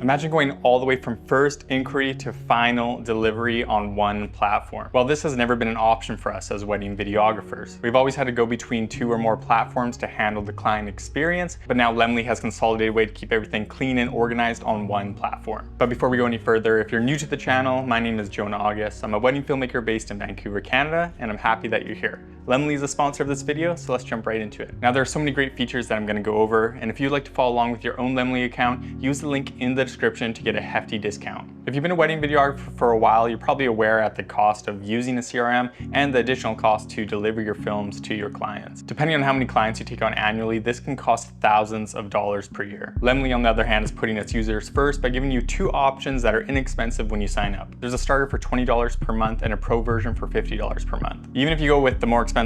Imagine going all the way from first inquiry to final delivery on one platform. Well, this has never been an option for us as wedding videographers. We've always had to go between 2 or more platforms to handle the client experience, but now Lemlii has consolidated a way to keep everything clean and organized on one platform. But before we go any further, if you're new to the channel, my name is Jonah August. I'm a wedding filmmaker based in Vancouver, Canada, and I'm happy that you're here. Lemlii is the sponsor of this video, so let's jump right into it. Now, there are so many great features that I'm going to go over, and if you'd like to follow along with your own Lemlii account, use the link in the description to get a hefty discount. If you've been a wedding videographer for a while, you're probably aware at the cost of using a CRM and the additional cost to deliver your films to your clients. Depending on how many clients you take on annually, this can cost thousands of dollars per year. Lemlii, on the other hand, is putting its users first by giving you 2 options that are inexpensive when you sign up. There's a starter for $20 per month and a pro version for $50 per month. Even if you go with the more expensive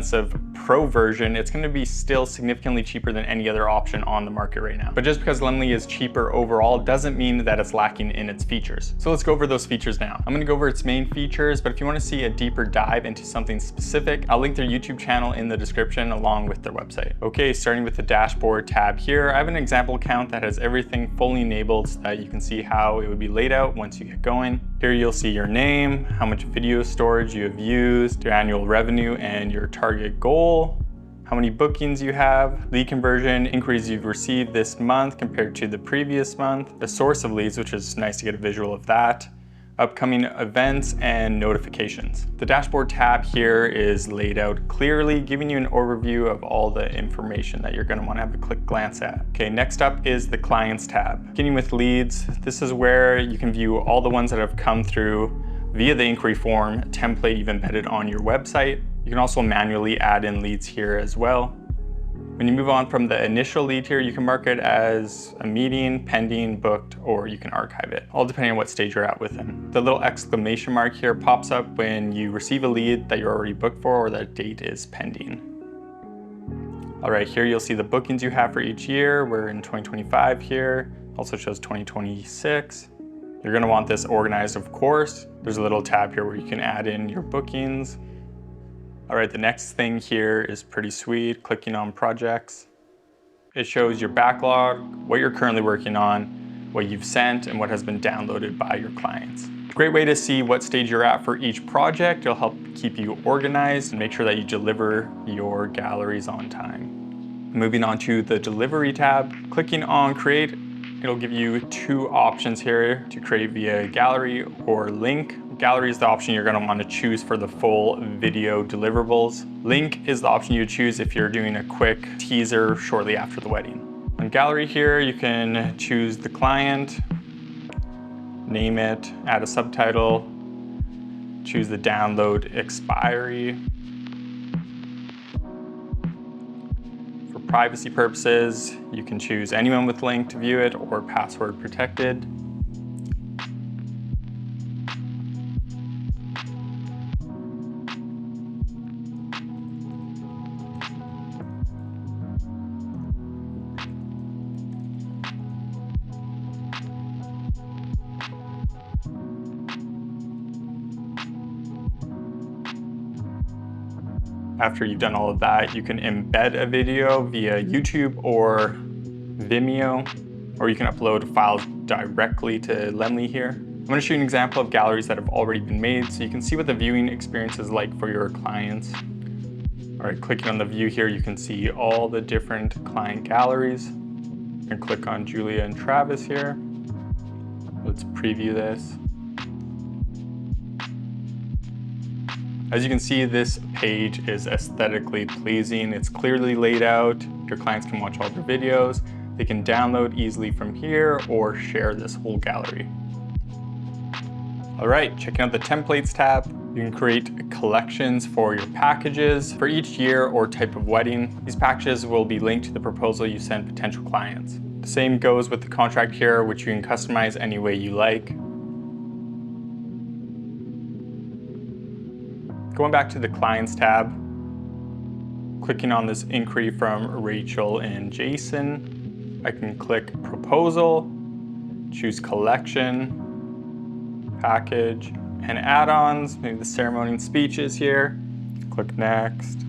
pro version, it's going to be still significantly cheaper than any other option on the market right now. But just because Lemlii is cheaper overall doesn't mean that it's lacking in its features. So let's go over those features now. I'm going to go over its main features, but if you want to see a deeper dive into something specific, I'll link their YouTube channel in the description along with their website. Okay, starting with the dashboard tab here, I have an example account that has everything fully enabled so that you can see how it would be laid out once you get going. Here you'll see your name, how much video storage you have used, your annual revenue and your target goal, how many bookings you have, lead conversion, inquiries you've received this month compared to the previous month, the source of leads, which is nice to get a visual of that, upcoming events, and notifications. The dashboard tab here is laid out clearly, giving you an overview of all the information that you're going to want to have a quick glance at. Okay, next up is the clients tab. Beginning with leads, this is where you can view all the ones that have come through via the inquiry form template you've embedded on your website. You can also manually add in leads here as well. When you move on from the initial lead here, you can mark it as a meeting, pending, booked, or you can archive it, all depending on what stage you're at with them. The little exclamation mark here pops up when you receive a lead that you're already booked for or that date is pending. All right, here you'll see the bookings you have for each year. We're in 2025 here. Also shows 2026. You're gonna want this organized, of course. There's a little tab here where you can add in your bookings. All right, the next thing here is pretty sweet. Clicking on projects. It shows your backlog, what you're currently working on, what you've sent, and what has been downloaded by your clients. Great way to see what stage you're at for each project. It'll help keep you organized and make sure that you deliver your galleries on time. Moving on to the delivery tab, clicking on create, it'll give you 2 options here to create via gallery or link. Gallery is the option you're going to want to choose for the full video deliverables. Link is the option you choose if you're doing a quick teaser shortly after the wedding. On gallery here, you can choose the client, name it, add a subtitle, choose the download expiry. For privacy purposes, you can choose anyone with link to view it or password protected. After you've done all of that, you can embed a video via YouTube or Vimeo, or you can upload files directly to Lemlii here. I'm going to show you an example of galleries that have already been made so you can see what the viewing experience is like for your clients. All right, clicking on the view here, you can see all the different client galleries. You can click on Julia and Travis here. Let's preview this. As you can see, this page is aesthetically pleasing. It's clearly laid out. Your clients can watch all their videos. They can download easily from here or share this whole gallery. All right, checking out the templates tab. You can create collections for your packages for each year or type of wedding. These packages will be linked to the proposal you send potential clients. The same goes with the contract here, which you can customize any way you like. Going back to the clients tab, clicking on this inquiry from Rachel and Jason, I can click proposal, choose collection, package, and add-ons, maybe the ceremony and speeches here. Click next.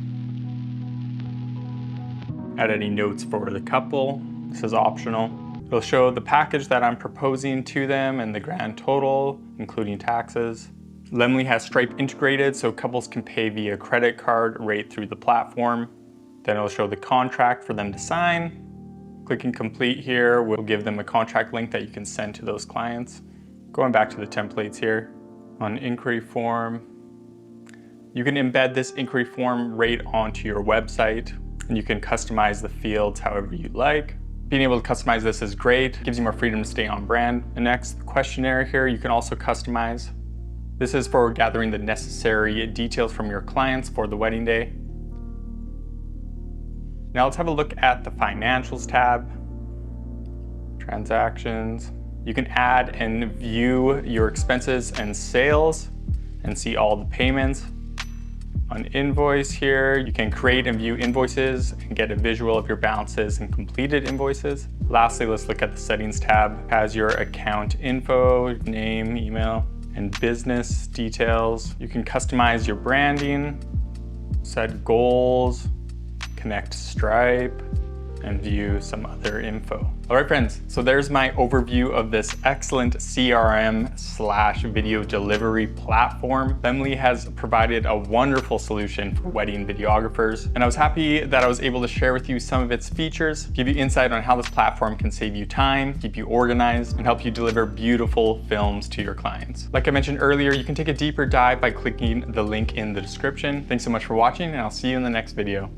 Add any notes for the couple. This is optional. It'll show the package that I'm proposing to them and the grand total, including taxes. Lemlii has Stripe integrated, so couples can pay via credit card right through the platform. Then it'll show the contract for them to sign. Clicking complete here will give them a contract link that you can send to those clients. Going back to the templates here, on inquiry form, you can embed this inquiry form right onto your website, and you can customize the fields however you like. Being able to customize this is great, gives you more freedom to stay on brand. And next, the questionnaire here, you can also customize. This is for gathering the necessary details from your clients for the wedding day. Now let's have a look at the financials tab, transactions. You can add and view your expenses and sales and see all the payments. On invoice here, you can create and view invoices and get a visual of your balances and completed invoices. Lastly, let's look at the settings tab. It has your account info, name, email, and business details. You can customize your branding, set goals, connect Stripe, and view some other info. All right, friends, so there's my overview of this excellent CRM/video delivery platform. Lemlii has provided a wonderful solution for wedding videographers, and I was happy that I was able to share with you some of its features, give you insight on how this platform can save you time, keep you organized, and help you deliver beautiful films to your clients. Like I mentioned earlier, you can take a deeper dive by clicking the link in the description. Thanks so much for watching, and I'll see you in the next video.